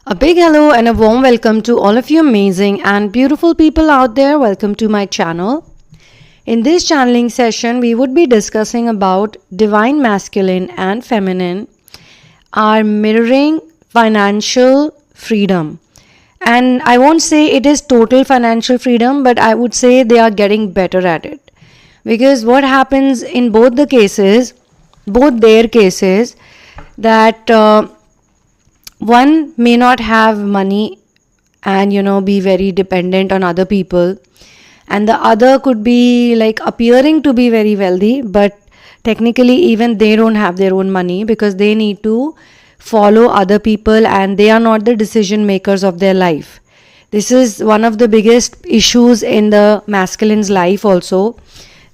A big hello and a warm welcome to all of you amazing and beautiful people out there. Welcome to my channel. In this channeling session, we would be discussing about divine masculine and feminine are mirroring financial freedom. And I won't say it is total financial freedom, but I would say they are getting better at it. Because what happens in both their cases, that one may not have money and be very dependent on other people, and the other could be like appearing to be very wealthy, but technically even they don't have their own money because they need to follow other people and they are not the decision makers of their life. This is one of the biggest issues in the masculine's life also,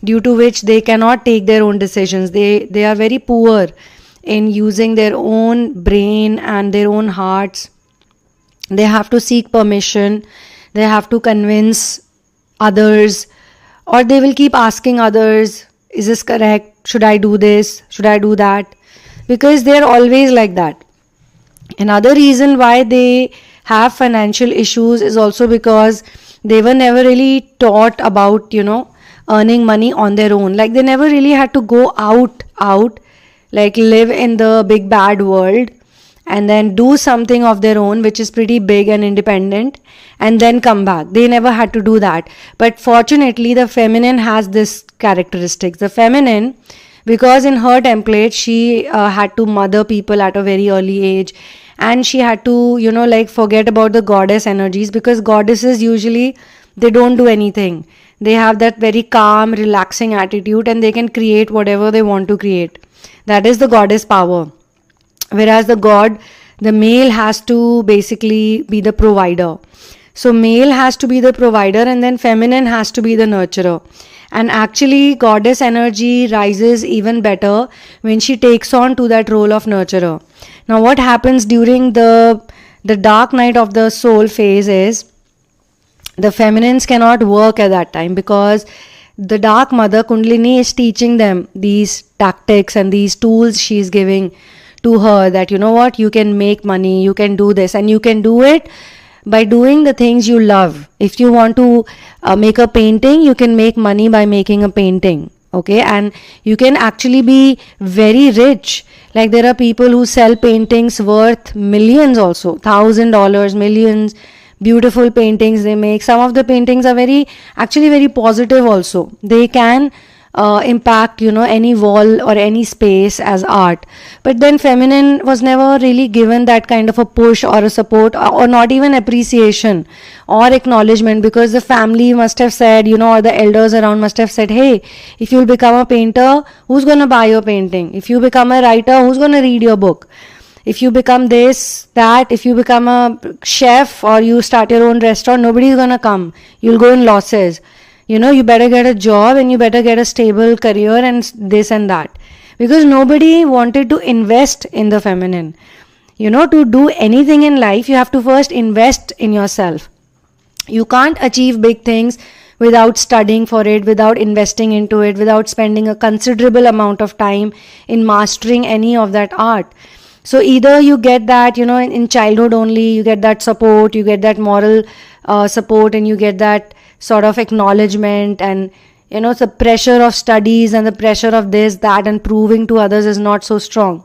due to which they cannot take their own decisions. They are very poor in using their own brain and their own hearts. They have to seek permission, they have to convince others, or they will keep asking others, is this correct, should I do this, should I do that, because they're always like that. Another reason why they have financial issues is also because they were never really taught about earning money on their own. Like they never really had to go out like live in the big bad world and then do something of their own which is pretty big and independent and then come back. They never had to do that. But fortunately the feminine has this characteristics. The feminine, because in her template she had to mother people at a very early age, and she had to forget about the goddess energies, because goddesses usually they don't do anything. They have that very calm, relaxing attitude and they can create whatever they want to create. That is the goddess power. Whereas the god, the male has to basically be the provider. So male has to be the provider and then feminine has to be the nurturer. And actually goddess energy rises even better when she takes on to that role of nurturer. Now what happens during the dark night of the soul phase is the feminines cannot work at that time, because the dark mother Kundalini is teaching them these tactics and these tools she is giving to her, that you can make money, you can do this, and you can do it by doing the things you love. If you want to make a painting, you can make money by making a painting. Okay, and you can actually be very rich. Like there are people who sell paintings worth millions also, $1,000, millions. Beautiful paintings they make. Some of the paintings are very positive also. They can impact any wall or any space as art. But then feminine was never really given that kind of a push or a support, or not even appreciation or acknowledgement, because the family must have said, or the elders around must have said, hey, if you'll become a painter, who's going to buy your painting? If you become a writer, who's going to read your book? If you become this, that, if you become a chef or you start your own restaurant, nobody's gonna come. You'll go in losses. You better get a job and you better get a stable career and this and that. Because nobody wanted to invest in the feminine. To do anything in life, you have to first invest in yourself. You can't achieve big things without studying for it, without investing into it, without spending a considerable amount of time in mastering any of that art. So either you get that, in childhood only, you get that support, you get that moral support, and you get that sort of acknowledgement, and, the pressure of studies and the pressure of this, that, and proving to others is not so strong.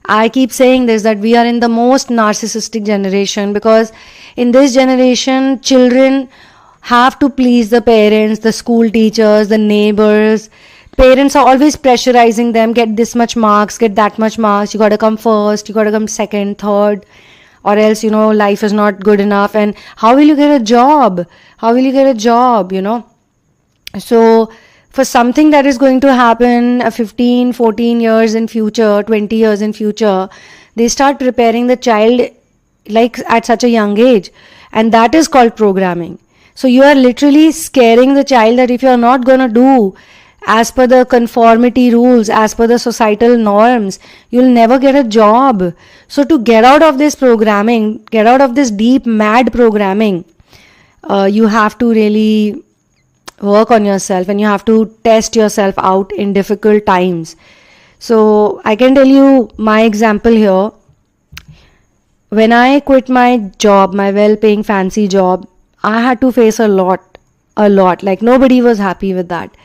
I keep saying this, that we are in the most narcissistic generation, because in this generation, children have to please the parents, the school teachers, the neighbors. Parents are always pressurizing them, get this much marks, get that much marks, you got to come first, you got to come second, third, or else life is not good enough. And how will you get a job? So for something that is going to happen 15, 14 years in future, 20 years in future, they start preparing the child like at such a young age, and that is called programming. So you are literally scaring the child that if you are not going to do as per the conformity rules, as per the societal norms, you'll never get a job. So to get out of this programming, get out of this deep, mad programming, you have to really work on yourself and you have to test yourself out in difficult times. So I can tell you my example here. when I quit my job, my well-paying fancy job, I had to face a lot. Like nobody was happy with that.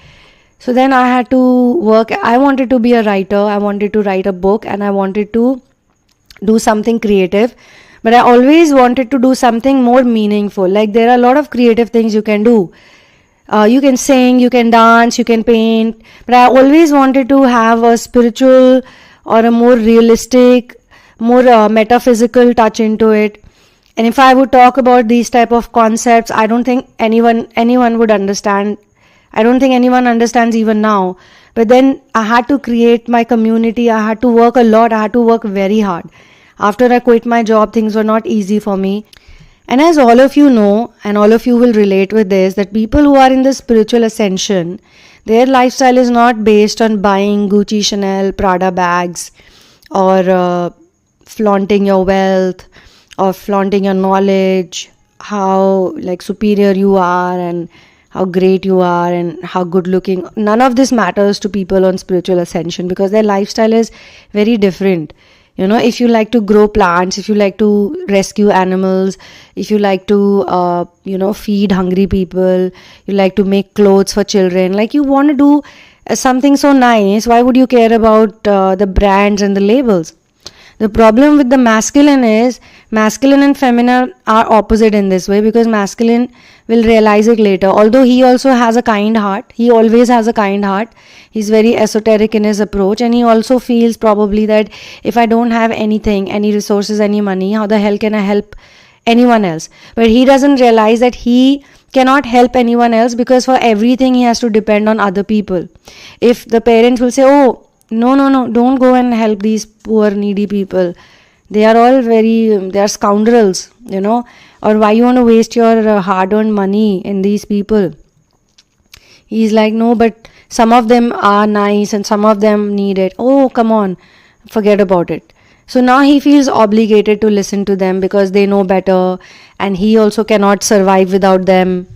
So then I had to work. I wanted to be a writer. I wanted to write a book, and I wanted to do something creative. But I always wanted to do something more meaningful. Like there are a lot of creative things you can do. You can sing, you can dance, you can paint. But I always wanted to have a spiritual or a more realistic, more metaphysical touch into it. And if I would talk about these type of concepts, I don't think anyone would understand. I don't think anyone understands even now. But then I had to create my community. I had to work a lot. I had to work very hard. After I quit my job, things were not easy for me. And as all of you know, and all of you will relate with this, that people who are in the spiritual ascension, their lifestyle is not based on buying Gucci, Chanel, Prada bags, or flaunting your wealth, or flaunting your knowledge, how like superior you are and how great you are and how good looking. None of this matters to people on spiritual ascension because their lifestyle is very different. You know, if you like to grow plants, if you like to rescue animals, if you like to, feed hungry people, you like to make clothes for children, like you want to do something so nice, why would you care about the brands and the labels? The problem with the masculine is masculine and feminine are opposite in this way because masculine will realize it later. Although he also has a kind heart, he always has a kind heart. He's very esoteric in his approach, and he also feels probably that if I don't have anything, any resources, any money, how the hell can I help anyone else? But he doesn't realize that he cannot help anyone else because for everything he has to depend on other people. If the parents will say, oh, no, don't go and help these poor needy people. They are all they are scoundrels, or why you want to waste your hard-earned money in these people? He's like, no, but some of them are nice and some of them need it. Oh, come on, forget about it. So now he feels obligated to listen to them because they know better and he also cannot survive without them.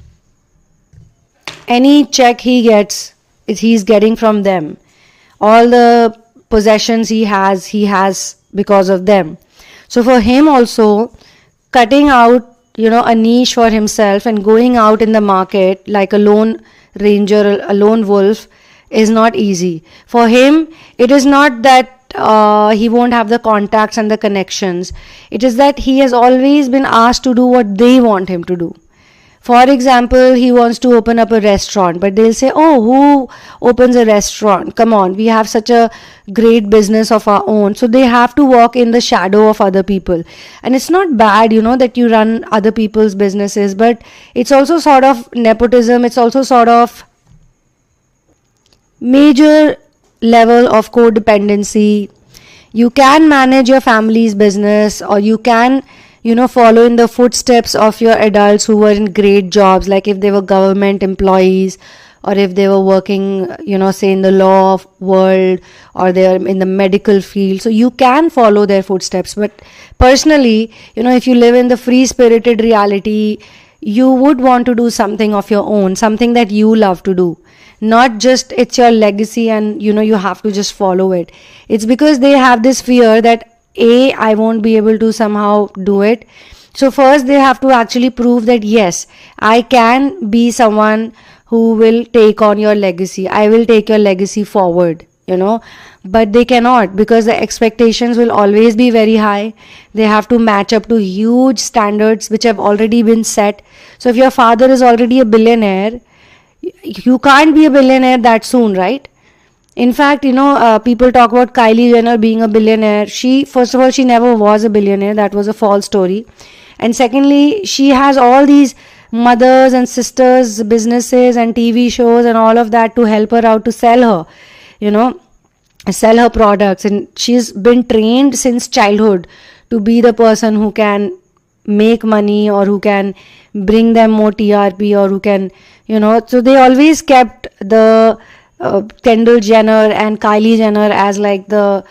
Any check he gets, he's getting from them. All the possessions he has because of them. So for him also, cutting out, a niche for himself and going out in the market like a lone ranger, a lone wolf is not easy. For him, it is not that he won't have the contacts and the connections. It is that he has always been asked to do what they want him to do. For example, he wants to open up a restaurant, but they'll say, oh, who opens a restaurant? Come on, we have such a great business of our own. So they have to walk in the shadow of other people. And it's not bad, that you run other people's businesses, but it's also sort of nepotism. It's also sort of major level of codependency. You can manage your family's business, or you can follow in the footsteps of your adults who were in great jobs, like if they were government employees or if they were working, say in the law world or they're in the medical field. So you can follow their footsteps. But personally, if you live in the free-spirited reality, you would want to do something of your own, something that you love to do. Not just it's your legacy and, you have to just follow it. It's because they have this fear that I won't be able to somehow do it. So first they have to actually prove that yes, I can be someone who will take on your legacy. I will take your legacy forward, but they cannot because the expectations will always be very high. They have to match up to huge standards which have already been set. So if your father is already a billionaire, you can't be a billionaire that soon, right? In fact, people talk about Kylie Jenner being a billionaire. First of all, she never was a billionaire. That was a false story. And secondly, she has all these mothers and sisters, businesses and TV shows and all of that to help her out to sell her products. And she's been trained since childhood to be the person who can make money or who can bring them more TRP or who can, so they always kept the Kendall Jenner and Kylie Jenner as like the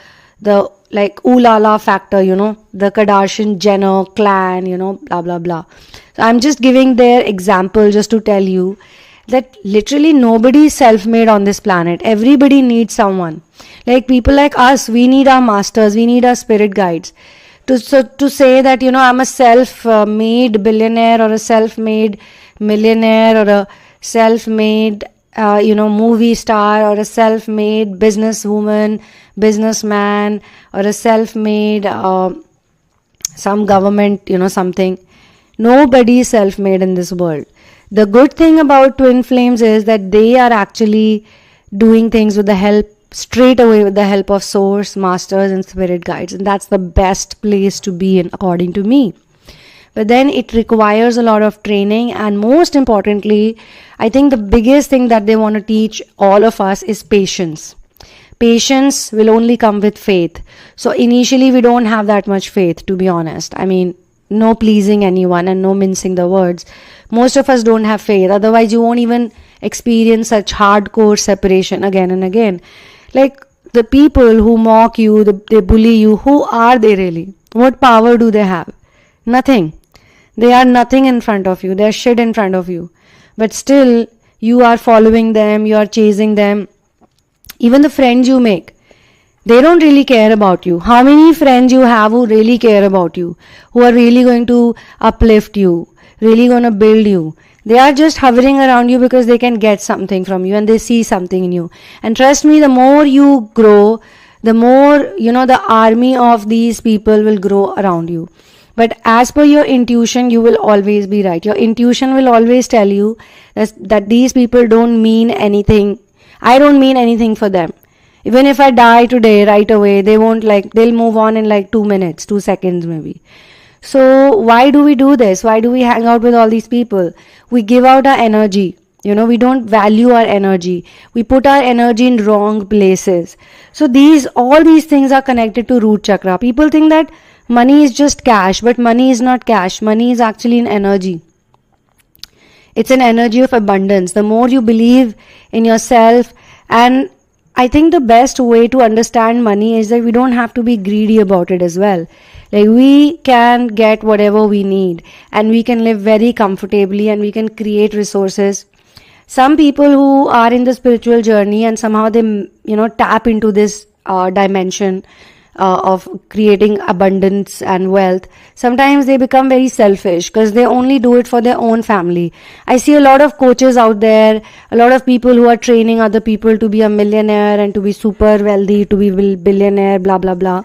like ooh la la factor, the Kardashian Jenner clan, blah blah blah. So I'm just giving their example just to tell you that literally nobody is self-made on this planet. Everybody needs someone. Like people like us, we need our masters, we need our spirit guides. to say that, you know, I'm a self-made billionaire or a self-made millionaire or a self-made movie star or a self-made businesswoman, businessman, or a self-made some government, something. Nobody is self-made in this world. The good thing about twin flames is that they are actually doing things with the help, straight away with the help of source, masters and spirit guides. And that's the best place to be in, according to me. But then it requires a lot of training, and most importantly, I think the biggest thing that they want to teach all of us is patience. Patience will only come with faith. So initially we don't have that much faith, to be honest. I mean, no pleasing anyone and no mincing the words. Most of us don't have faith. Otherwise you won't even experience such hardcore separation again and again. Like the people who mock you, they bully you, who are they really? What power do they have? Nothing. They are nothing in front of you. They are shit in front of you. But still, you are following them, you are chasing them. Even the friends you make, they don't really care about you. How many friends you have who really care about you? Who are really going to uplift you? Really going to build you? They are just hovering around you because they can get something from you and they see something in you. And trust me, the more you grow, the more, the army of these people will grow around you. But as per your intuition, you will always be right. Your intuition will always tell you that these people don't mean anything. I don't mean anything for them. Even if I die today, right away, they'll move on in 2 minutes, 2 seconds maybe. So why do we do this? Why do we hang out with all these people? We give out our energy. We don't value our energy. We put our energy in wrong places. So all these things are connected to root chakra. People think that money is just cash, but money is not cash. Money is actually an energy. It's an energy of abundance. The more you believe in yourself, and I think the best way to understand money is that we don't have to be greedy about it as well. Like, we can get whatever we need and we can live very comfortably and we can create resources. Some people who are in the spiritual journey and somehow they, tap into this dimension of creating abundance and wealth, sometimes they become very selfish because they only do it for their own family. I see a lot of coaches out there, a lot of people who are training other people to be a millionaire and to be super wealthy, to be billionaire, blah blah blah.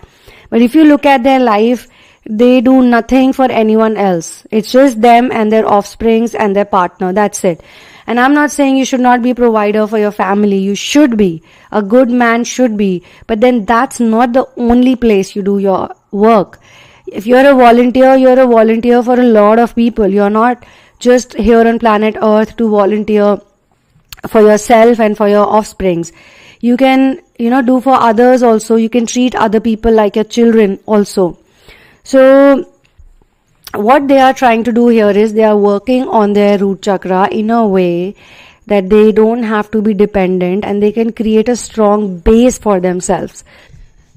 But if you look at their life, they do nothing for anyone else. It's just them and their offsprings and their partner. That's it. And I'm not saying you should not be a provider for your family. You should be. A good man should be. But then that's not the only place you do your work. If you're a volunteer for a lot of people. You're not just here on planet Earth to volunteer for yourself and for your offsprings. You can, do for others also. You can treat other people like your children also. So what they are trying to do here is they are working on their root chakra in a way that they don't have to be dependent and they can create a strong base for themselves.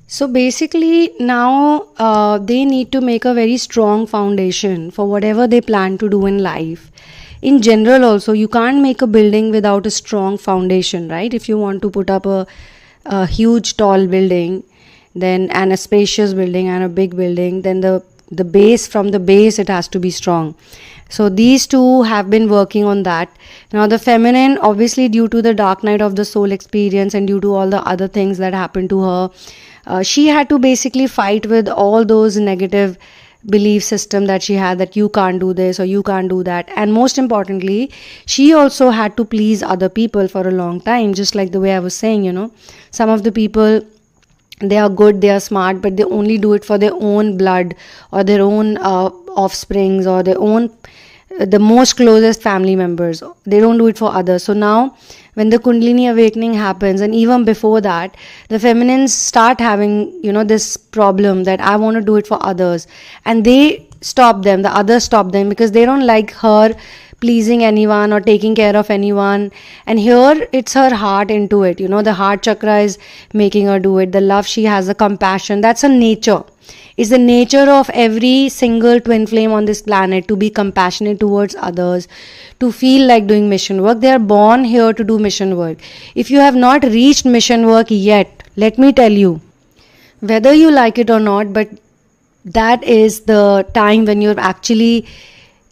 So basically now they need to make a very strong foundation for whatever they plan to do in life. In general also, you can't make a building without a strong foundation, right? If you want to put up a huge tall building, then and a spacious building and a big building, then the base, from the base it has to be strong. So these two have been working on that. Now the feminine, obviously due to the dark night of the soul experience and due to all the other things that happened to her, she had to basically fight with all those negative belief system that she had, that you can't do this or you can't do that. And most importantly, she also had to please other people for a long time, just like the way I was saying, some of the people, they are good, they are smart, but they only do it for their own blood or their own offsprings or the most closest family members. They don't do it for others. So now when the Kundalini awakening happens, and even before that, the feminines start having, this problem that I want to do it for others. And they stop them, the others stop them, because they don't like her pleasing anyone or taking care of anyone. And here it's her heart into it, the heart chakra is making her do it. The love she has, the compassion, that's a nature. It's the nature of every single twin flame on this planet to be compassionate towards others, to feel like doing mission work. They are born here to do mission work. If you have not reached mission work yet, let me tell you, whether you like it or not, but that is the time when you actually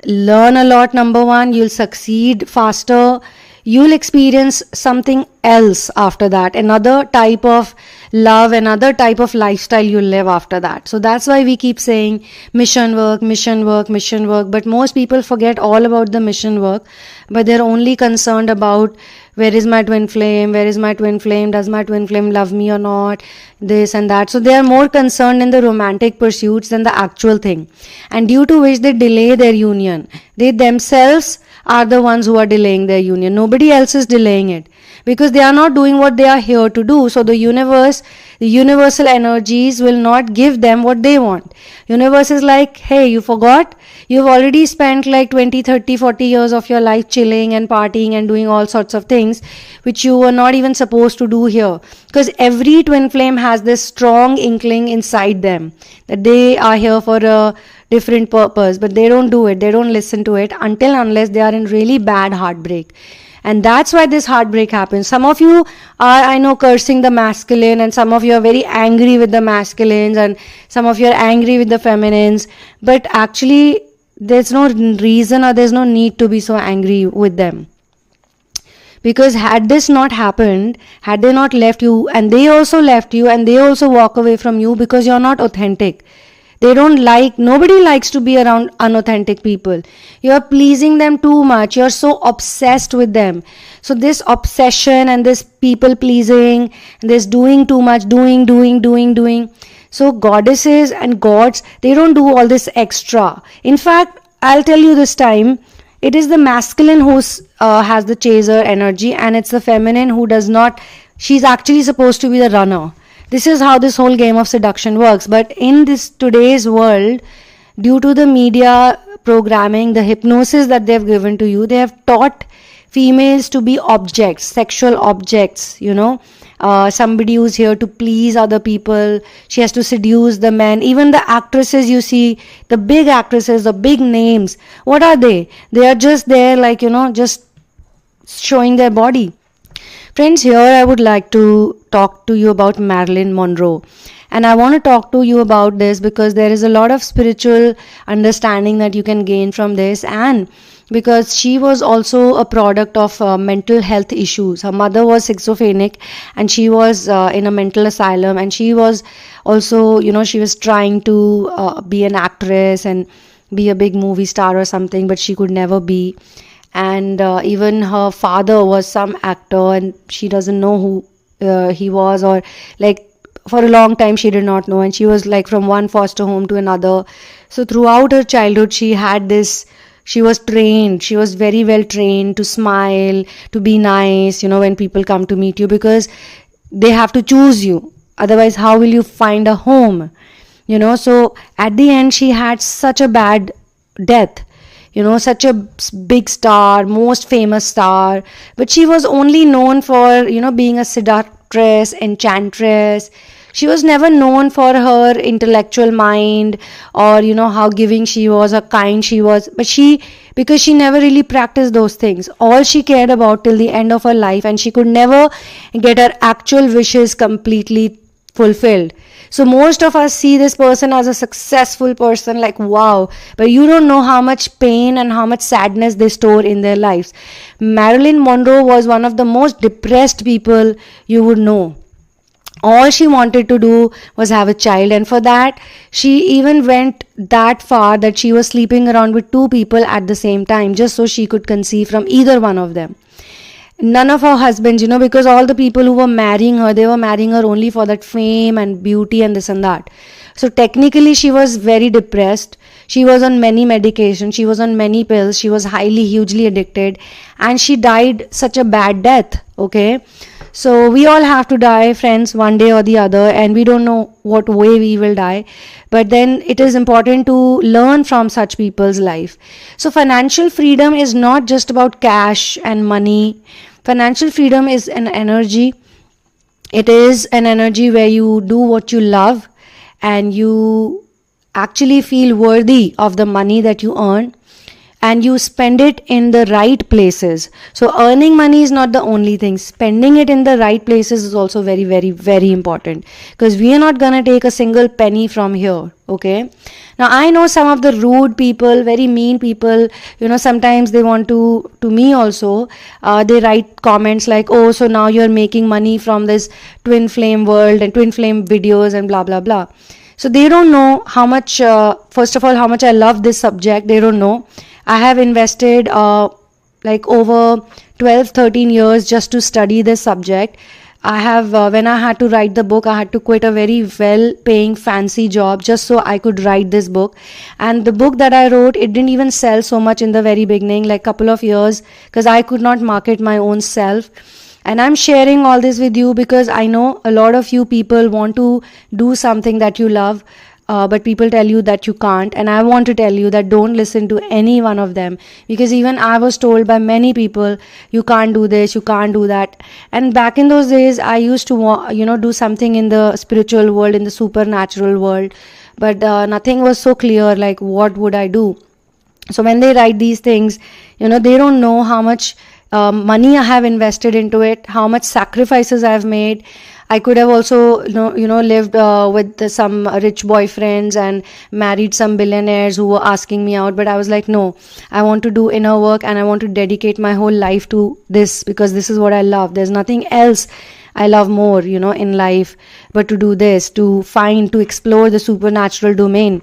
learn a lot. Number one, you'll succeed faster, you'll experience something else after that, another type of love, another type of lifestyle you'll live after that. So that's why we keep saying mission work, mission work, mission work. But most people forget all about the mission work, but they're only concerned about where is my twin flame, where is my twin flame, does my twin flame love me or not, this and that. So they are more concerned in the romantic pursuits than the actual thing, and due to which they delay their union. They themselves are the ones who are delaying their union. Nobody else is delaying it, because they are not doing what they are here to do. So the universe, the universal energies will not give them what they want. Universe is like, hey, you forgot? You've already spent like 20, 30, 40 years of your life chilling and partying and doing all sorts of things which you were not even supposed to do here. Because every twin flame has this strong inkling inside them that they are here for a different purpose, but they don't do it. They don't listen to it unless they are in really bad heartbreak. And that's why this heartbreak happens. Some of you are, I know, cursing the masculine, and some of you are very angry with the masculines, and some of you are angry with the feminines. But actually, there's no reason or there's no need to be so angry with them. Because had this not happened, had they not left you, and they also left you, and they also walk away from you because you're not authentic. They don't like, nobody likes to be around unauthentic people. You're pleasing them too much. You're so obsessed with them. So this obsession and this people pleasing, this doing too much, doing. So goddesses and gods, they don't do all this extra. In fact, I'll tell you this time, it is the masculine who has the chaser energy, and it's the feminine who does not. She's actually supposed to be the runner. This is how this whole game of seduction works. But in this today's world, due to the media programming, the hypnosis that they've given to you, they have taught females to be objects, sexual objects, somebody who's here to please other people. She has to seduce the men. Even the actresses you see, the big actresses, the big names, what are they? They are just there like, just showing their body. Friends, here I would like to talk to you about Marilyn Monroe. And I want to talk to you about this because there is a lot of spiritual understanding that you can gain from this, and because she was also a product of mental health issues. Her mother was schizophrenic, and she was in a mental asylum, and she was also, she was trying to be an actress and be a big movie star or something, but she could never be. And even her father was some actor, and she doesn't know who he was, or like for a long time she did not know, and she was like from one foster home to another. So throughout her childhood she had this, she was trained, she was very well trained to smile, to be nice, when people come to meet you, because they have to choose you, otherwise how will you find a home? So at the end she had such a bad death, such a big star, most famous star, but she was only known for, being a seductress, enchantress. She was never known for her intellectual mind, or, how giving she was, how kind she was. But because she never really practiced those things, all she cared about till the end of her life, and she could never get her actual wishes completely fulfilled. So most of us see this person as a successful person, like wow, but you don't know how much pain and how much sadness they store in their lives. Marilyn Monroe was one of the most depressed people you would know. All she wanted to do was have a child, and for that she even went that far that she was sleeping around with two people at the same time, just so she could conceive from either one of them. None of her husbands, because all the people who were marrying her, they were marrying her only for that fame and beauty and this and that. So technically she was very depressed. She was on many medications. She was on many pills. She was hugely addicted, and she died such a bad death. Okay. So we all have to die, friends, one day or the other, and we don't know what way we will die. But then it is important to learn from such people's life. So financial freedom is not just about cash and money. Financial freedom is an energy. It is an energy where you do what you love, and you actually feel worthy of the money that you earn. and you spend it in the right places. So earning money is not the only thing. Spending it in the right places is also very, very, very important, because we are not going to take a single penny from here. Okay. Now I know some of the rude people, very mean people, sometimes they want to me also, they write comments like, oh, so now you're making money from this Twinflame world and Twinflame videos and blah, blah, blah. So they don't know how much, first of all, how much I love this subject. They don't know. I have invested like over 12, 13 years just to study this subject. I have, when I had to write the book, I had to quit a very well-paying fancy job just so I could write this book. And the book that I wrote, it didn't even sell so much in the very beginning, like couple of years, because I could not market my own self. And I'm sharing all this with you because I know a lot of you people want to do something that you love, but people tell you that you can't. And I want to tell you that don't listen to any one of them, because even I was told by many people, you can't do this, you can't do that. And back in those days, I used to do something in the spiritual world, in the supernatural world, but nothing was so clear, like what would I do. So when they write these things, they don't know how much money I have invested into it, how much sacrifices I have made. I could have also, lived with some rich boyfriends and married some billionaires who were asking me out. But I was like, no, I want to do inner work and I want to dedicate my whole life to this, because this is what I love. There's nothing else I love more, in life, but to do this, to explore the supernatural domain.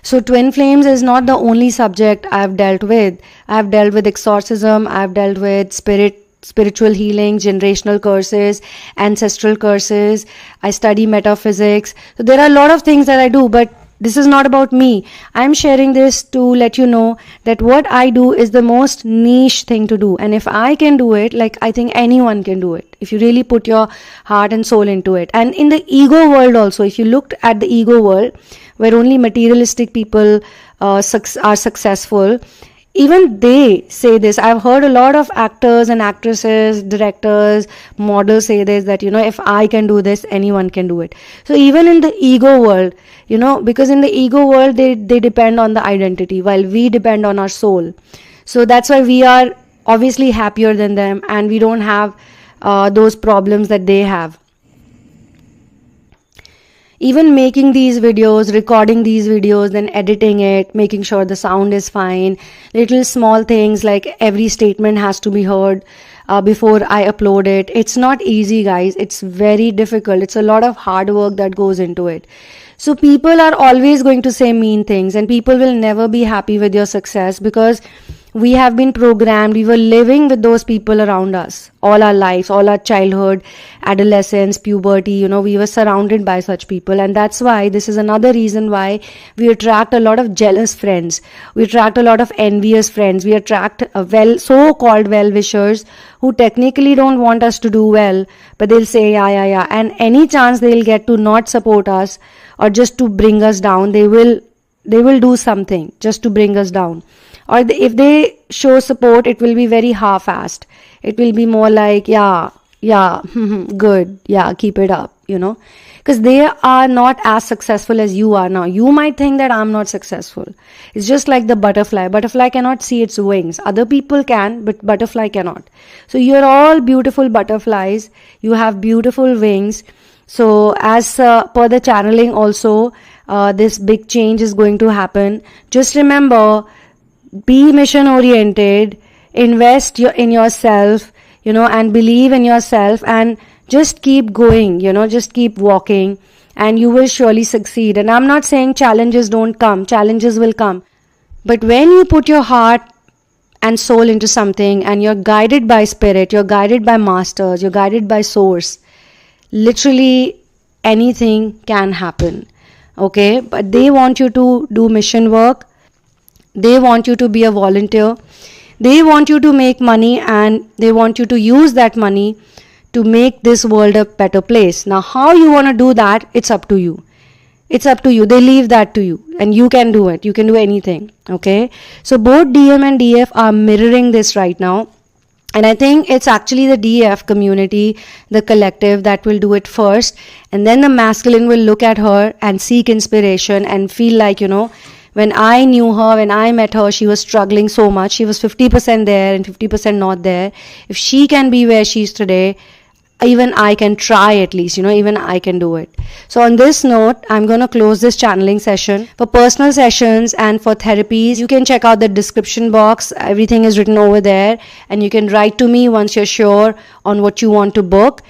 So twin flames is not the only subject I've dealt with. I've dealt with exorcism, I've dealt with spiritual healing, generational curses, ancestral curses. I study metaphysics. So there are a lot of things that I do, but this is not about me. I'm sharing this to let you know that what I do is the most niche thing to do. And if I can do it, like I think anyone can do it, if you really put your heart and soul into it. And in the ego world also, if you looked at the ego world, where only materialistic people are successful, even they say this. I've heard a lot of actors and actresses, directors, models say this, that, if I can do this, anyone can do it. So even in the ego world, because in the ego world, they depend on the identity, while we depend on our soul. So that's why we are obviously happier than them, and we don't have those problems that they have. Even making these videos, recording these videos, then editing it, making sure the sound is fine, little small things like every statement has to be heard before I upload it. It's not easy, guys. It's very difficult. It's a lot of hard work that goes into it. So people are always going to say mean things, and people will never be happy with your success, because we have been programmed. We were living with those people around us all our lives, all our childhood, adolescence, puberty. We were surrounded by such people, and that's why this is another reason why we attract a lot of jealous friends. We attract a lot of envious friends. We attract so-called well-wishers who technically don't want us to do well, but they'll say yeah, and any chance they'll get to not support us or just to bring us down, they will do something just to bring us down. Or if they show support, it will be very half-assed. It will be more like, yeah, good, yeah, keep it up, because they are not as successful as you are now. You might think that I'm not successful. It's just like the butterfly. Butterfly cannot see its wings. Other people can, but butterfly cannot. So you're all beautiful butterflies. You have beautiful wings. So as per the channeling also, this big change is going to happen. Just remember, be mission oriented, invest in yourself, and believe in yourself, and just keep going, just keep walking, and you will surely succeed. And I'm not saying challenges don't come. Challenges will come. But when you put your heart and soul into something, and you're guided by spirit, you're guided by masters, you're guided by source, literally anything can happen. Okay? But they want you to do mission work. They want you to be a volunteer. They want you to make money, and they want you to use that money to make this world a better place. Now, how you want to do that, it's up to you. It's up to you. They leave that to you, and you can do it. You can do anything. Okay? So both DM and DF are mirroring this right now. And I think it's actually the DF community, the collective, that will do it first. And then the masculine will look at her and seek inspiration and feel like, When I knew her, when I met her, she was struggling so much. She was 50% there and 50% not there. If she can be where she is today, even I can try at least, even I can do it. So on this note, I'm going to close this channeling session. For personal sessions and for therapies, you can check out the description box. Everything is written over there, and you can write to me once you're sure on what you want to book.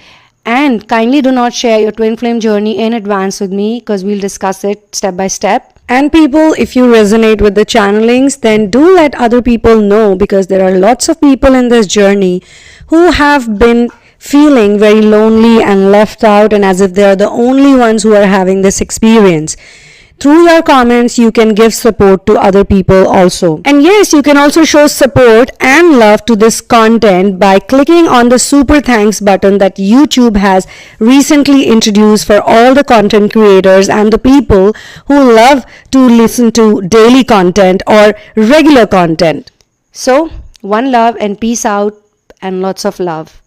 And kindly do not share your twin flame journey in advance with me, because we'll discuss it step by step. And people, if you resonate with the channelings, then do let other people know, because there are lots of people in this journey who have been feeling very lonely and left out, and as if they are the only ones who are having this experience. Through your comments, you can give support to other people also. And yes, you can also show support and love to this content by clicking on the super thanks button that YouTube has recently introduced for all the content creators and the people who love to listen to daily content or regular content. So, one love and peace out, and lots of love.